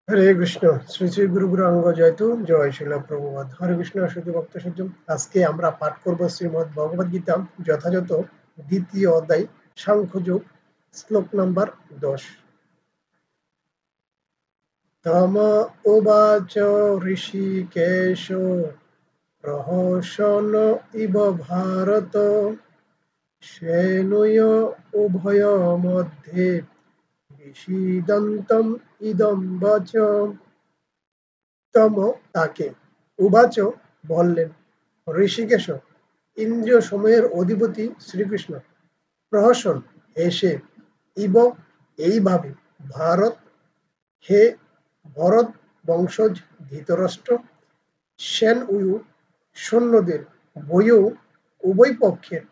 হরে কৃষ্ণ। শ্রী শ্রী গুরু গুরাঙ্গ জয়তু, জয় শিল প্রভুপাদ। হরে কৃষ্ণ। সুধী ভক্ত সজ্জন, আজকে আমরা পাঠ করব শ্রীমদ্ ভগবদ গীতা, যথাযথ দ্বিতীয় অধ্যায় সাংখ্যযোগ, শ্লোক নম্বর 10। তম উবাচ ঋষিকেশ প্রহসন ইব ভারত সেনয় উভয় মধ্যে বিষীদন্তম ইদম বচ। তম তাকে, উবাচ বললেন, ঋষিকেশ ইন্দ্রিয় সময়ের অধিপতি শ্রীকৃষ্ণ, প্রহসন হেসে, ইব এইভাবে, ভারত হে ভরত বংশজ ধৃতরাষ্ট্র, সেন উয়ু সৈন্যদের বয়উ উভয় পক্ষের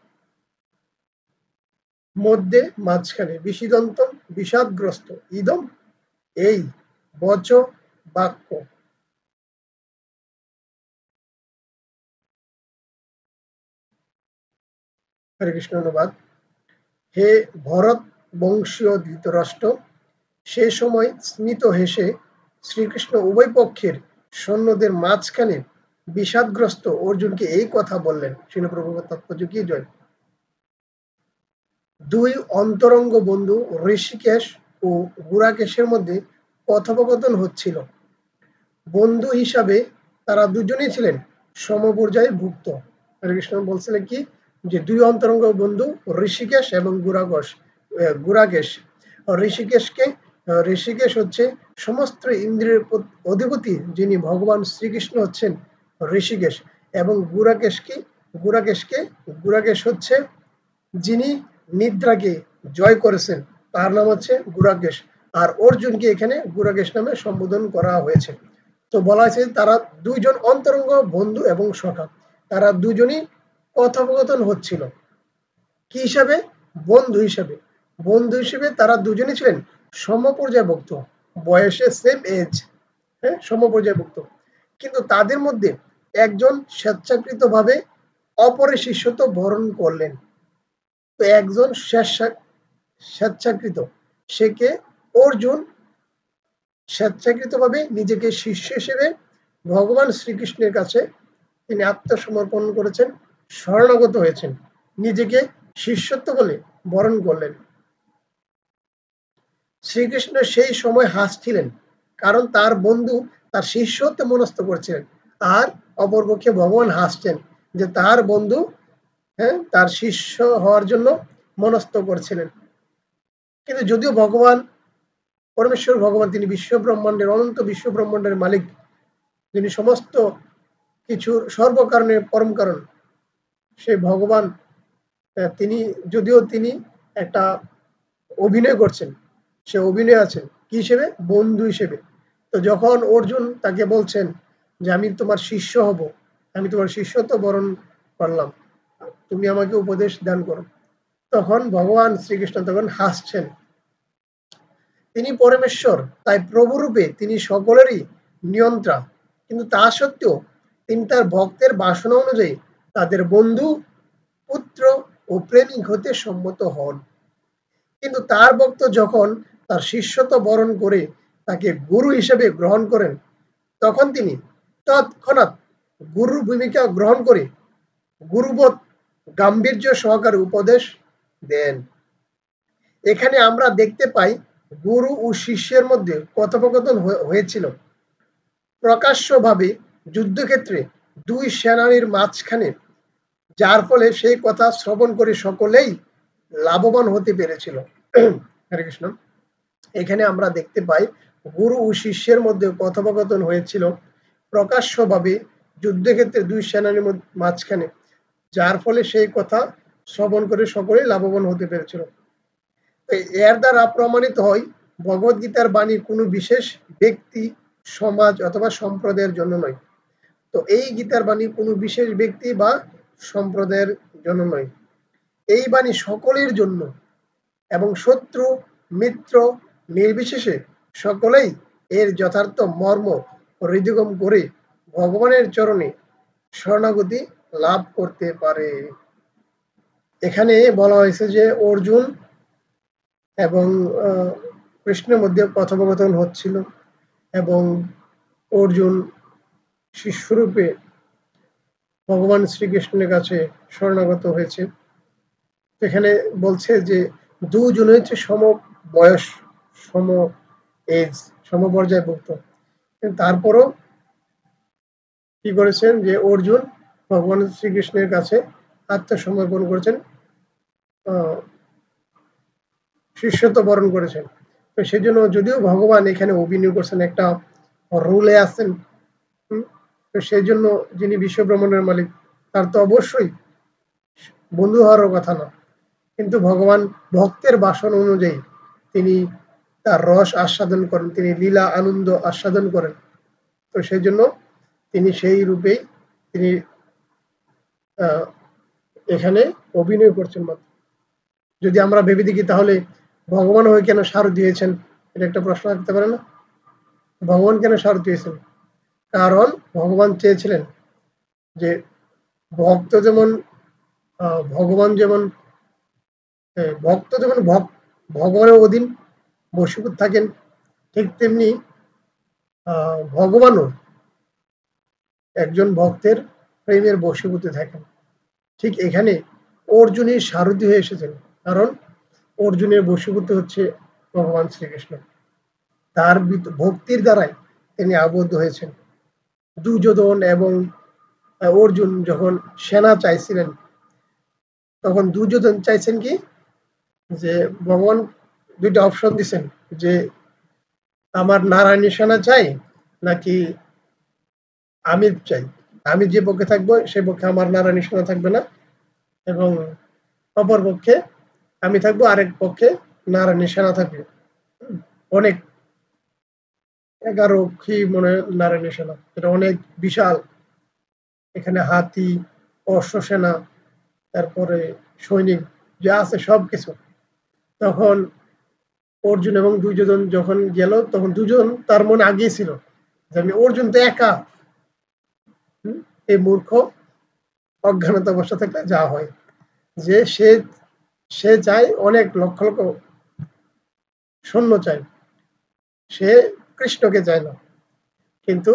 মধ্যে মাঝখানে বিষিদন্তম বিষাদগ্রস্ত, ইদম এই, বচ বাক্য। হরে কৃষ্ণ। অনুবাদ। হে ভরত বংশীয় ধৃতরাষ্ট্র, সে সময় স্মিত হেসে শ্রীকৃষ্ণ উভয় পক্ষের সৈন্যদের মাঝখানে বিষাদগ্রস্ত অর্জুনকে এই কথা বললেন। শ্রীল প্রভুপাদ তাৎপর্য কি জয়। দুই অন্তরঙ্গ বন্ধু ঋষিকেশ ও গুরাকেশের মধ্যে কথোপকথন হচ্ছিল। বন্ধু হিসাবে তারা দুজনেই ছিলেন সমপর্যায়ে ভুক্ত। হরেকৃষ্ণ বলছিলেন কি, যে দুই অন্তরঙ্গ বন্ধু ঋষিকেশ এবং গুরাকেশ। ঋষিকেশ হচ্ছে সমস্ত ইন্দ্রিয়ের অধিপতি, যিনি ভগবান শ্রীকৃষ্ণ হচ্ছেন ঋষিকেশ। এবং গুরাকেশ হচ্ছে যিনি নিদ্রাকে জয় করেছেন, তার নাম হচ্ছে গুরাকেশ। আর অর্জুনকে এখানে গুরাকেশ নামে সম্বোধন করা হয়েছে। তো বলা হয়েছে তারা দুইজন অন্তরঙ্গ বন্ধু এবং সখা, তারা দুজনই কথোপকথন হচ্ছিল কি হিসাবে, বন্ধু হিসাবে। বন্ধু হিসেবে তারা দুজনই ছিলেন সমপর্যায়ভুক্ত, বয়সে সেম এজ, হ্যাঁ, সমপর্যায়ভুক্ত। কিন্তু তাদের মধ্যে একজন স্বেচ্ছাকৃতভাবে অপরের শিষ্যত্ব বরণ করলেন। তো একজন স্বেচ্ছাকৃত, সে কে, অর্জুন স্বেচ্ছাকৃতভাবে নিজেকে শিষ্য হিসেবে ভগবান শ্রীকৃষ্ণের কাছে তিনি আত্মসমর্পণ করেছেন, শরণাগত হয়েছেন, নিজেকে শিষ্যত্ব বলে বরণ করলেন। শ্রীকৃষ্ণ সেই সময় হাসছিলেন, কারণ তার বন্ধু তার শিষ্যত্ব মনস্থ করছিলেন। আর অপরপক্ষে ভগবান হাসছেন যে তার বন্ধু, হ্যাঁ, তার শিষ্য হওয়ার জন্য মনস্থ করছিলেন। কিন্তু যদিও পরমেশ্বর ভগবান তিনি বিশ্ব ব্রহ্মাণ্ডের, অনন্ত বিশ্ব ব্রহ্মাণ্ডের মালিক, যিনি সমস্ত কিছুর সর্বকারণের পরম কারণ, সে ভগবান, তিনি একটা অভিনয় করছেন, সে অভিনয় আছেন কি হিসেবে, বন্ধু হিসেবে। তো যখন অর্জুন তাকে বলছেন যে আমি তোমার শিষ্য হব, আমি তোমার শিষ্যত্ব বরণ করলাম, তুমি আমাকে উপদেশ দান করো, তখন ভগবান শ্রীকৃষ্ণ তখন হাসছেন। তিনি পরমেশ্বর, তাই প্রভুরূপে তিনি সকলেরই নিয়ন্ত্রণ, কিন্তু তা সত্ত্বেও তিনি তার ভক্তের বাসনা অনুযায়ী তাদের বন্ধু, পুত্র ও প্রেমিক হতে সম্মত হন। কিন্তু তার ভক্ত যখন তার শিষ্যত্ব বরণ করে তাকে গুরু হিসেবে গ্রহণ করেন, তখন তিনি তৎক্ষণাৎ গুরুর ভূমিকা গ্রহণ করে গুরুবৎ গাম্ভীর্য সহকারে উপদেশ দেন। এখানে আমরা দেখতে পাই গুরু ও শিষ্যের মধ্যে কথোপকথন হয়েছিল প্রকাশ্যভাবে যুদ্ধক্ষেত্রে দুই সেনানীর মাঝখানে, যার ফলে সেই কথা শ্রবণ করে সকলেই লাভবান হতে পেরেছিল। হরে কৃষ্ণ। এখানে আমরা দেখতে পাই গুরু ও শিষ্যের মধ্যে কথোপকথন হয়েছিল প্রকাশ্যভাবে যুদ্ধক্ষেত্রে দুই সেনানীর মাঝখানে, যার ফলে সেই কথা শ্রবণ করে সকলেই লাভবান হতে পেরেছিল। এর দ্বারা প্রমাণিত হয় ভগবদ্গীতার বাণী কোনো বিশেষ ব্যক্তি, সমাজ অথবা সম্প্রদায়ের জন্য নয়। তো এই গীতার বাণী কোনো বিশেষ ব্যক্তি বা সম্প্রদায়ের জন্য নয়, এই বাণী সকলের জন্য, এবং শত্রু মিত্র নির্বিশেষে সকলেই এর যথার্থ মর্ম হৃদয়ঙ্গম করে ভগবানের চরণে শরণাগতি লাভ করতে পারে। এখানে বলা হয়েছে যে অর্জুন এবং কৃষ্ণের মধ্যে কথোপকথন হচ্ছিল, এবং অর্জুন শিষ্যরূপে ভগবান শ্রীকৃষ্ণের কাছে শরণাগত হয়েছে। এখানে বলছে যে দুজনে হচ্ছে সম বয়স, সম এজ, সমপর্যায়ভুক্ত, তারপরও কি করেছেন যে অর্জুন ভগবান শ্রীকৃষ্ণের কাছে আত্মসমর্পণ করেছেন, শিষ্যত্ব বরণ করেছেন। তো সেই জন্য যদিও ভগবান এখানে অভিনয় করছেন, একটা রোলে আছেন, তো সেই জন্য যিনি বিশ্ব ব্রহ্মাণ্ডের মালিক তার তো অবশ্যই বন্ধু হওয়ার কথা না, কিন্তু ভগবান ভক্তের বাসন অনুযায়ী তিনি তার রস আস্বাদন করেন, তিনি লীলা আনন্দ আস্বাদন করেন। তো সেই জন্য তিনি সেই রূপেই তিনি এখানে অভিনয় করছেন মাত্র। যদি আমরা ভেবে দেখি তাহলে ভগবান হয়ে কেন সারথি হয়েছেন, এটা একটা প্রশ্ন থাকতে পারে না? ভগবান কেন সারথি হয়েছেন? কারণ ভগবান চেয়েছিলেন যে ভক্ত যেমন ভগবান যেমন ভক্ত যেমন ভগবানের অধীন বশীভূত থাকেন, ঠিক তেমনি ভগবানও একজন ভক্তের প্রেমের বশীভূত থাকেন। ঠিক এখানে অর্জুনের সারথি হয়ে এসেছেন, কারণ অর্জুনের বশীভূত হচ্ছে ভগবান শ্রীকৃষ্ণ, তার ভক্তির দ্বারাই তিনি আবদ্ধ হয়েছেন। দুর্যোধন এবং অর্জুন যখন সেনা চাইছিলেন, তখন দুর্যোধন চাইছেন কি যে ভগবান দুইটা অপশন দিচ্ছেন যে আমার নারায়ণী সেনা চাই নাকি আমি চাই, আমি যে পক্ষে থাকবো সে পক্ষে আমার নারায়ণী সেনা থাকবে না, এবং অপর পক্ষে আমি থাকবো, আরেক পক্ষে নারায়ণী সেনা থাকবে। অনেক 11 কি মনে নারায়ণী সেনা, এটা অনেক বিশাল, এখানে হাতি, অশ্ব সেনা, তারপরে সৈনিক যা আছে সবকিছু। তখন অর্জুন এবং দুর্যোধন যখন গেল, তখন দুজন তার মনে আগিয়ে ছিল যে আমি অর্জুন তো একা, এই মূর্খ অজ্ঞানতা অবস্থা থাকলে যা হয় যে সে চায় অনেক লক্ষ লক্ষ সৈন্য চায়, সে কৃষ্ণকে চায় না। কিন্তু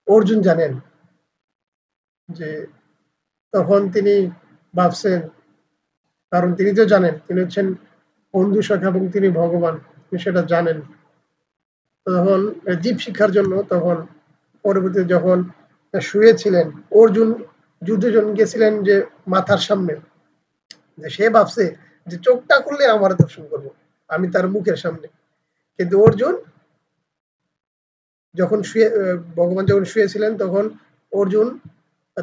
অর্জুন জানেন যে তখন তিনি ভাবছেন, কারণ তিনি তো জানেন তিনি হচ্ছেন বন্ধু সখা এবং তিনি ভগবান, তিনি সেটা জানেন। তখন জীব শিক্ষার জন্য তখন পরবর্তীতে যখন শুয়েছিলেন, অর্জুন যুদ্ধজন গেছিলেন যে মাথার সামনে, যে সে ভাবছে যে চোখটা খুললে আমার দর্শন করবো, আমি তার মুখের সামনে। কিন্তু অর্জুন যখন ভগবান যখন শুয়েছিলেন, তখন অর্জুন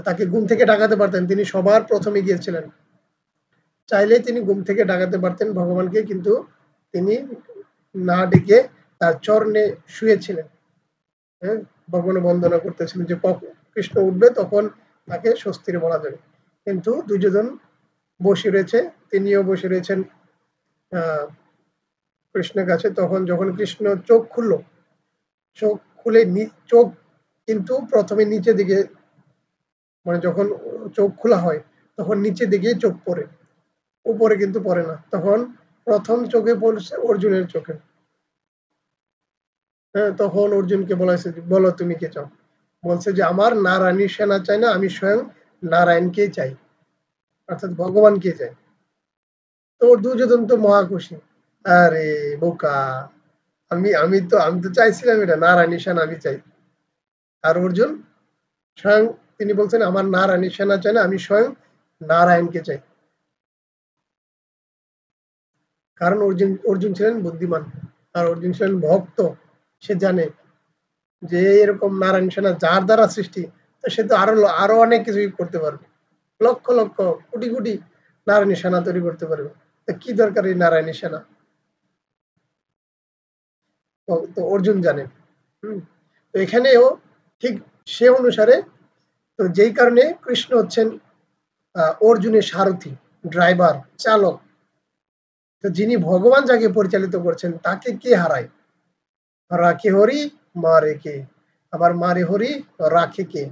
তাকে ঘুম থেকে ডাকাতে পারতেন, তিনি সবার প্রথমে গিয়েছিলেন, চাইলে তিনি ঘুম থেকে ডাকাতে পারতেন ভগবানকে, কিন্তু তিনি না ডেকে তার চরণে শুয়েছিলেন, ভগবানের বন্দনা করতেছিলেন যে কৃষ্ণ উঠবে তখন তাকে স্বস্তির বলা যাবে। কিন্তু দুর্যোধন বসে রয়েছে, তিনিও বসে রয়েছেন কৃষ্ণের কাছে। তখন যখন কৃষ্ণ চোখ খুলল, চোখ খুলে চোখ কিন্তু প্রথমে নিচে দিকে, মানে যখন চোখ খোলা হয় তখন নিচে দিকে চোখ পড়ে, উপরে কিন্তু পড়ে না। তখন প্রথম চোখে পড়ছে অর্জুনের চোখে। হ্যাঁ, তখন অর্জুনকে বলা হয়েছে বলো তুমি কে চাও, বলছে যে আমার নারায়ণী সেনা চাই না, আমি স্বয়ং নারায়ণকে চাই, অর্থাৎ ভগবানকে চাই। তো দুর্যোধন তো মহা খুশি, আরে বোকা, আমি তো চাইছিলাম এটা, নারায়ণী সেনা আমি চাই। আর অর্জুন স্বয়ং তিনি বলছেন আমার নারায়ণী সেনা চাই না, আমি স্বয়ং নারায়ণকে চাই। কারণ অর্জুন ছিলেন বুদ্ধিমান, আর অর্জুন ছিলেন ভক্ত, সে জানে যে এরকম নারায়ণ সেনা যার দ্বারা সৃষ্টি, তো সে তো আরো অনেক কিছুই করতে পারবে, লক্ষ লক্ষ কোটি কোটি নারায়ণী সেনা তৈরি করতে পারবে। তো কি দরকার এই নারায়ণী সেনা? তো অর্জুন জানে। তো এখানেও ঠিক সে অনুসারে, তো যেই কারণে কৃষ্ণ হচ্ছেন অর্জুনের সারথি, ড্রাইভার, চালক। তো যিনি ভগবান যাকে পরিচালিত করছেন তাকে কে হারায়? রাখে হরি মারে কে, আবার মারে হরি রাখে কে।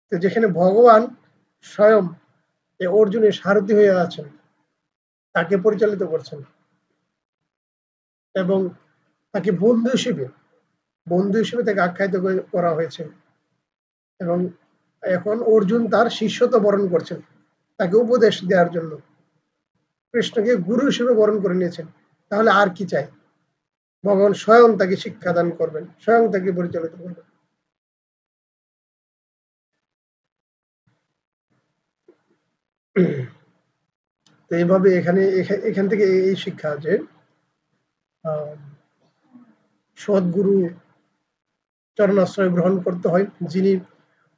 তো যেখানে ভগবান স্বয়ং অর্জুনের সারথি হয়ে আছেন, তাকে পরিচালিত করছেন এবং তাকে বন্ধু হিসেবে বন্ধু হিসেবে তাকে আখ্যায়িত করা হয়েছে এবং এখন অর্জুন তার শিষ্যত্ব বরণ করছেন তাকে উপদেশ দেওয়ার জন্য কৃষ্ণকে গুরু হিসেবে বরণ করে নিয়েছেন তাহলে আর কি চাই ভগবান স্বয়ং তাকে শিক্ষাদান করবেন স্বয়ং তাকে পরিচালিত করবেন তো এইভাবে এখান থেকে এই শিক্ষা যে সদ্গুরু চরণাশ্রয় গ্রহণ করতে হয় যিনি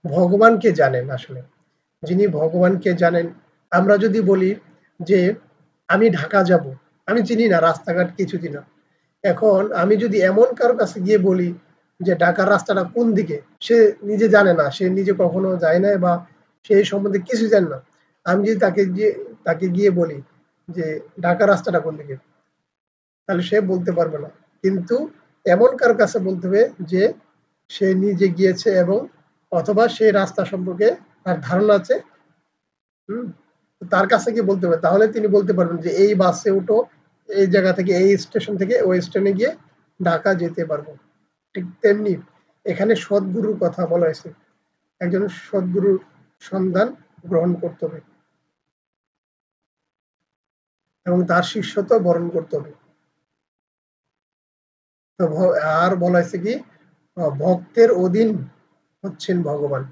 ভগবানকে জানেন আসলে যিনি ভগবানকে জানেন আমরা যদি বলি যে আমি ঢাকা যাব আমি চিনি না রাস্তাঘাট কিছু চিনি না এখন আমি যদি এমন কারো কাছে গিয়ে বলি যে ঢাকার রাস্তাটা কোন দিকে সে নিজে জানে না সে নিজে কখনো যায় না বা সেই সম্বন্ধে কিছু জানে না আমি যদি তাকে গিয়ে বলি যে ঢাকার রাস্তাটা কোন দিকে তাহলে সে বলতে পারবে না কিন্তু এমন কারো কাছে বলতে হবে যে সে নিজে গিয়েছে এবং অথবা সেই রাস্তা সম্পর্কে তার ধারণা আছে তার কাছে গিয়ে বলতে হবে তাহলে তিনি বলতে পারবেন যে এই বাসে উঠো এই জায়গা থেকে এই স্টেশন থেকে ওই স্টেশনে গিয়ে ঢাকা যেতে পারবো ঠিক তেমনি এখানে সদ্গুরুর কথা বলা হয়েছে একজন সদ্গুরুর সন্ধান গ্রহণ করতে হবে এবং তার শিষ্যত্ব বরণ করতে হবে তো আর বলা হয়েছে কি ভক্তের অধীন হচ্ছেন ভগবান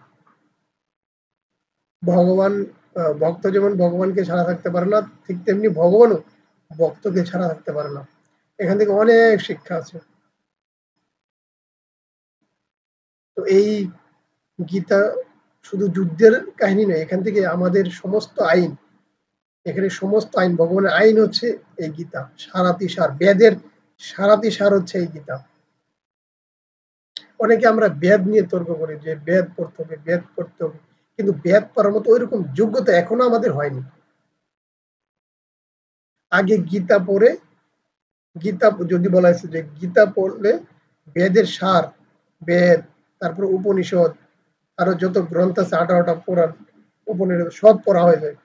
ভগবান ভক্ত যেমন ভগবানকে ছাড়া থাকতে পারে না ঠিক তেমনি ভগবানও ভক্তকে ছাড়া থাকতে পারে না এখান থেকে অনেক শিক্ষা আছে তো এই গীতা শুধু যুদ্ধের কাহিনী নয় এখান থেকে আমাদের সমস্ত আইন এখানে সমস্ত আইন ভগবানের আইন হচ্ছে এই গীতা সারাতিসার বেদের সারাতিসার হচ্ছে এই গীতা অনেকে আমরা বেদ নিয়ে তর্ক করি যে বেদ পড়তে হবে বেদ পড়তে হবে কিন্তু বেদ পড়ার মতো ওইরকম যোগ্যতা এখনো আমাদের হয়নি আগে গীতা পড়ে গীতা যদি বলা হয়েছে যে গীতা পড়লে বেদের সার বেদ তারপর উপনিষদ আরো যত গ্রন্থ আছে 18টা পুরাণ উপনিষদ সব পড়া হয়ে যায়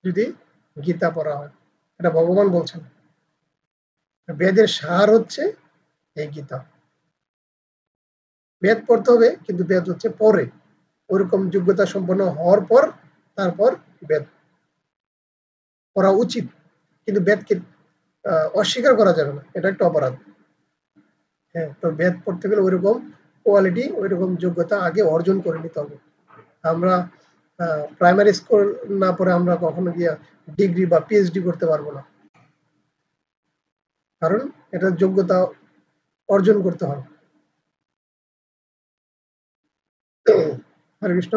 যদি গীতা পড়া হয় এটা ভগবান বলছেন বেদের সার হচ্ছে এই গীতা বেদ পড়তে হবে কিন্তু বেদ হচ্ছে পরে ওরকম যোগ্যতা সম্পন্ন হওয়ার পর তারপর বেদ পড়া উচিত কিন্তু বেদকে অস্বীকার করা যাবে না এটা একটা অপরাধ হ্যাঁ তো বেদ পড়তে গেলে ওইরকম কোয়ালিটি ওইরকম যোগ্যতা আগে অর্জন করে নিতে হবে আমরা প্রাইমারি স্কুল না পড়ে আমরা কখনো গিয়ে ডিগ্রি বা পিএইচডি করতে পারবো না কারণ এটা যোগ্যতা অর্জন করতে হয় হরে কৃষ্ণ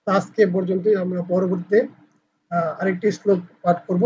আজকে পর্যন্তই আমরা পরবর্তীতে আরেকটি শ্লোক পাঠ করব